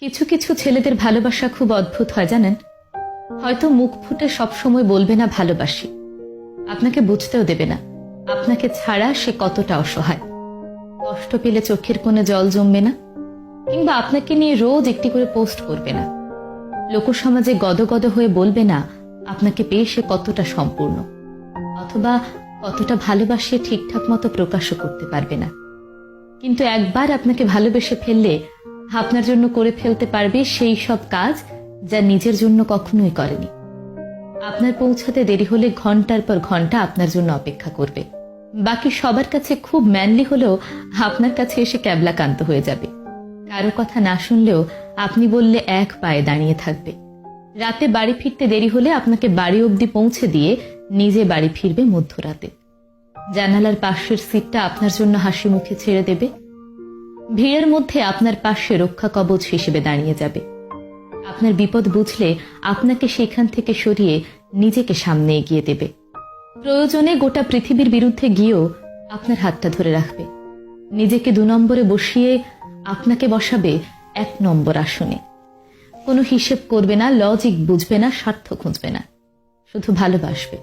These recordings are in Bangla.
কিছু কিছু ছেলেদের ভালোবাসা খুব অদ্ভুত হয় জানেন। হয়তো মুখ ফুটে সবসময় বলবে না ভালোবাসি, আপনাকে বুঝতেও দেবে না আপনাকে ছাড়া সে কতটা অসহায়। কষ্ট পেলে চোখের কোণে জল জমবে না, কিংবা আপনাকে নিয়ে রোজ একটি করে পোস্ট করবে না। লোকসমাজে গদগদ হয়ে বলবে না আপনাকে পেয়ে সে কতটা সম্পূর্ণ, অথবা কতটা ভালোবাসে ঠিকঠাক মতো প্রকাশও করতে পারবে না। কিন্তু একবার আপনাকে ভালোবেসে ফেললে আপনার জন্য করে ফেলতে পারবে সেই সব কাজ যা নিজের জন্য কখনোই করেনি। আপনার পৌঁছাতে দেরি হলে ঘন্টার পর ঘন্টা আপনার জন্য অপেক্ষা করবে। বাকি সবার কাছে খুব ম্যানলি হলেও আপনার কাছে এসে ক্যাবলাকান্ত হয়ে যাবে। কারো কথা না শুনলেও আপনি বললে এক পায়ে দাঁড়িয়ে থাকবে। রাতে বাড়ি ফিরতে দেরি হলে আপনাকে বাড়ি অবধি পৌঁছে দিয়ে নিজে বাড়ি ফিরবে মধ্যরাতে। জানালার পাশের সিটটা আপনার জন্য হাসি মুখে ছেড়ে দেবে। ভিড়ের মধ্যে আপনার পাশে রক্ষা কবচ হিসেবে দাঁড়িয়ে যাবে। আপনার বিপদ বুঝলে আপনাকে সেখান থেকে সরিয়ে নিজেকে সামনে এগিয়ে দেবে। প্রয়োজনে গোটা পৃথিবীর বিরুদ্ধে গিয়েও আপনার হাতটা ধরে রাখবে। নিজেকে 2 নম্বরে বসিয়ে আপনাকে বসাবে 1 নম্বর আসনে। কোনো হিসেব করবে না, লজিক বুঝবে না, স্বার্থ খুঁজবে না, শুধু ভালোবাসবে।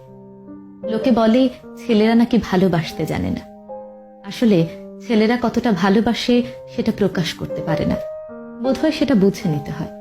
লোকে বলে ছেলেরা নাকি ভালোবাসতে জানে না। আসলে ছেলেরা কতটা ভালোবাসে সেটা প্রকাশ করতে পারে না, বোধহয় সেটা বুঝে নিতে হয়।